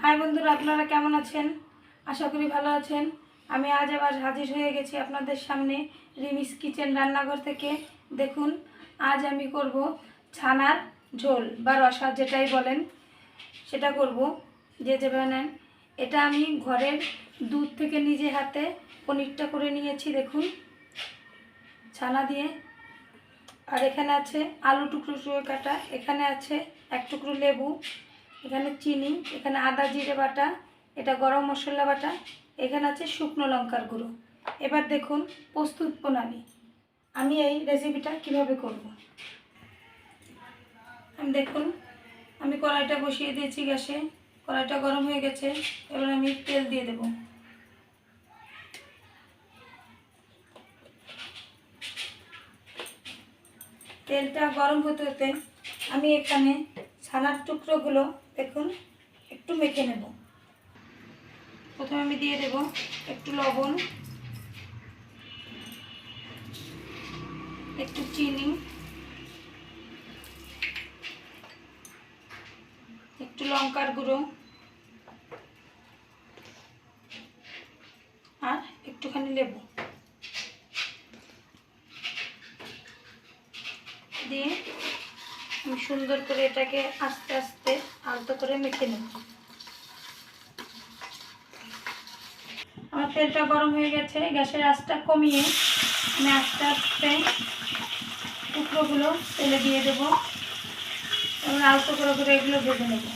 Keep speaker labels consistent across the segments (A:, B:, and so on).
A: High বন্ধুরা, আপনারা কেমন আছেন? আশা করি ভালো আছেন। আমি আজ আবার হাজির হয়ে গেছি আপনাদের সামনে রিমিস কিচেন রান্নাঘর থেকে। দেখুন, আজ আমি করব ছানার ঝোল বা রসা, যেটাই বলেন সেটা করব, যে যেভাবে নেন। এটা আমি ঘরের দুধ থেকে নিজে হাতে পনিরটা করে নিয়েছি। দেখুন, ছানা দিয়ে। আর এখানে আছে আলু টুকরো টুকরো কাটা, এখানে আছে এক টুকরো লেবু, এখানে চিনি, এখানে আদা জিরে বাটা, এটা গরম মশলা বাটা, এখানে আছে শুকনো লঙ্কার গুঁড়ো। এবার দেখুন প্রস্তুত প্রণালী, আমি এই রেসিপিটা কিভাবে করব। দেখুন, আমি কড়াইটা বসিয়ে দিয়েছি গ্যাসে, কড়াইটা গরম হয়ে গেছে। এবার আমি তেল দিয়ে দেব। তেলটা গরম হতে হতে আমি এখানে ছানার টুকরোগুলো দেখুন একটু মেখে নেব। প্রথমে আমি দিয়ে দেব একটু লবণ, একটু চিনি, একটু লঙ্কার গুঁড়ো আর একটুখানি লেবু দিয়ে আমি সুন্দর করে এটাকে আস্তে আস্তে আলতো করে মেখে নেব। আমার তেলটা গরম হয়ে গেছে, গ্যাসের আঁচটা কমিয়ে আমি আস্তে আস্তে টুকরোগুলো তেলে দিয়ে দেবো এবং আলতো করে করে এগুলো ভেজে নেব।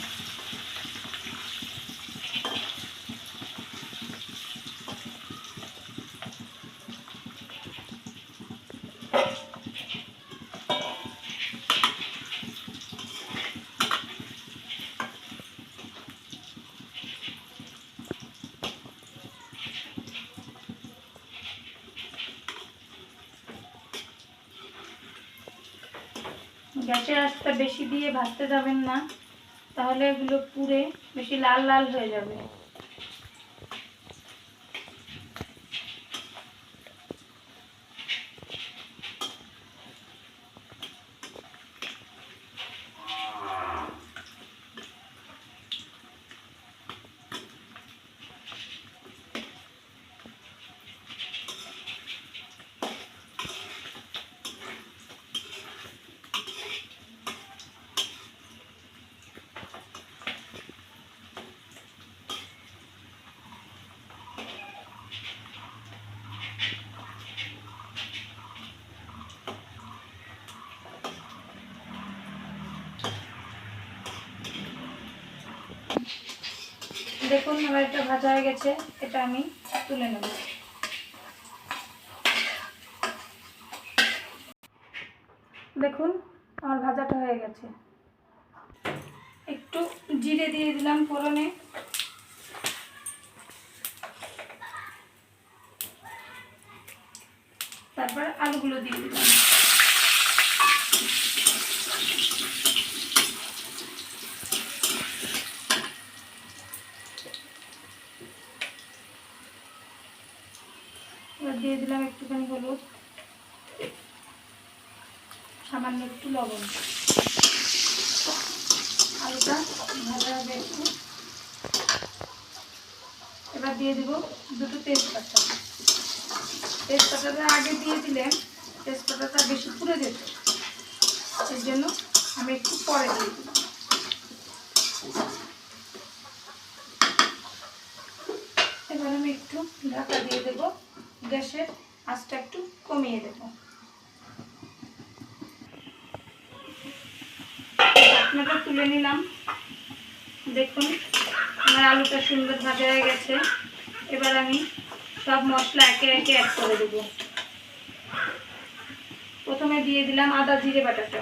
A: গ্যাসের আঁচটা বেশি দিয়ে ভাজতে যাবেন না, তাহলে এগুলো পুড়ে বেশি লাল লাল হয়ে যাবে। দেখুন, আমার এটা ভাজা হয়ে গেছে, এটা আমি তুলে নেব। দেখুন, আমার ভাজাটা হয়ে গেছে। একটু জিরে দিয়ে দিলাম ফোড়নে, তারপর আলুগুলো দিয়ে দিলাম। এবার দিয়ে দিলাম একটুখানি হলুদ, সামান্য একটু লবণ। আলুটা ভাজা হবে একটু। এবার দিয়ে দিব দুটো তেজপাতা। তেজপাতাটা আগে দিয়ে দিলে তেজপাতাটা বেশি পুড়ে যেত, এর জন্য আমি একটু পরে দিয়ে দিলাম। এবার আমি একটু ঢাকা দিয়ে দেব, গ্যাসের আঁচটা একটু কমিয়ে দেব। ঢাকনাটা তুলে নিলাম। দেখুন, আমার আলুটা সুন্দর ভাজা হয়ে গেছে। এবার আমি সব মশলা একে একে অ্যাড করে দেব। প্রথমে দিয়ে দিলাম আদা জিরে বাটাটা,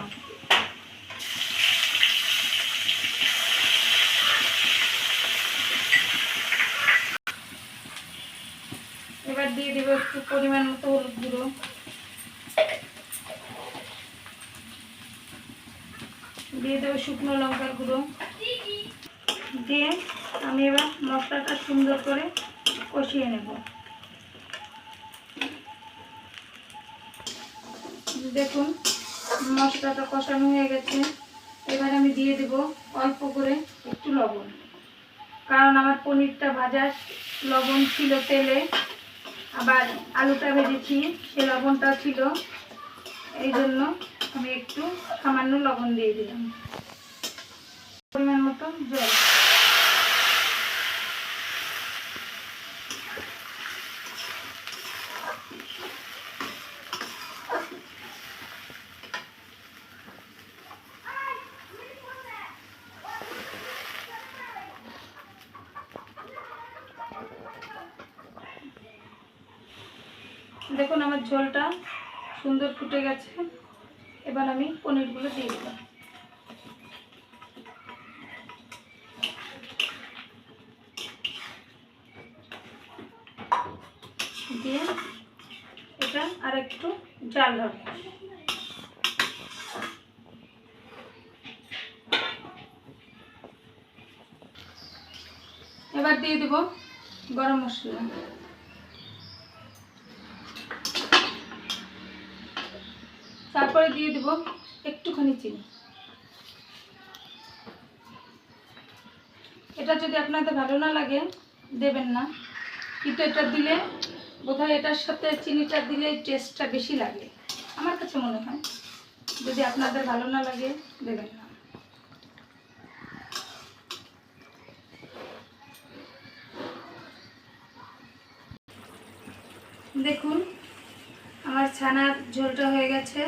A: এবার দিয়ে দেবো একটু পরিমাণ মতো হলুদ গুঁড়ো, দিয়ে দেবো শুকনো লঙ্কার গুঁড়ো, দিয়ে আমি এবার মশলাটা সুন্দর করে কষিয়ে নেব। দেখুন, মশলাটা কষানো হয়ে গেছে। এবার আমি দিয়ে দেব অল্প করে একটু লবণ কারণ আমার পনিরটা ভাজার লবণ ছিল তেলে, আবার আলুটা ভেজেছি সে লবণটাও ছিল, এই জন্য আমি একটু সামান্য লবণ দিয়ে দিলাম। পরিমাণ মতো জল। দেখুন আমার ঝোলটা সুন্দর ফুটে গেছে। এবার আমি পনিরগুলো দিয়ে দিলাম। দিয়ে এটা আর একটু জাল হবে। এবার দিয়ে দেব গরম মশলা, তারপরে দিয়ে দেব একটুখানি চিনি। এটা যদি আপনাদের ভালো না লাগে দেবেন না, কিন্তু এটা দিলে বোধহয় এটার সাথে চিনিটা দিলে টেস্টটা বেশি লাগে, আমার কাছে মনে হয়। যদি আপনাদের ভালো না লাগে দেবেন না। দেখুন আমার ছানার ঝোলটা হয়ে গেছে।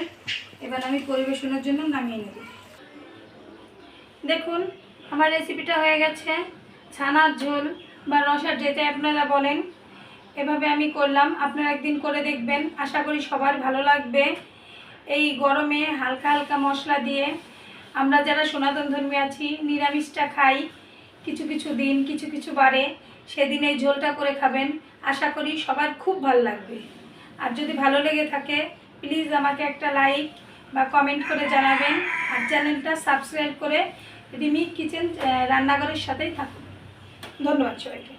A: এবার আমি পরিবেশনের জন্য নামিয়ে নেব। দেখুন আমার রেসিপিটা হয়ে গেছে, ছানার ঝোল বা রসা যেটা আপনারা বলেন। এভাবে আমি করলাম, আপনারা একদিন করে দেখবেন, আশা করি সবার ভালো লাগবে। এই গরমে হালকা হালকা মশলা দিয়ে আমরা যারা সনাতন ধর্মী আছি নিরামিষটা খাই কিছু কিছু দিন, কিছু কিছু বারে, সেদিন এই ঝোলটা করে খাবেন, আশা করি সবার খুব ভালো লাগবে। আর যদি ভালো লেগে থাকে প্লিজ আমাকে একটা লাইক বা কমেন্ট করে জানাবেন, আর চ্যানেলটা সাবস্ক্রাইব করে রিমি কিচেন রান্নাঘরের সাথেই থাকুন। ধন্যবাদ সবাইকে।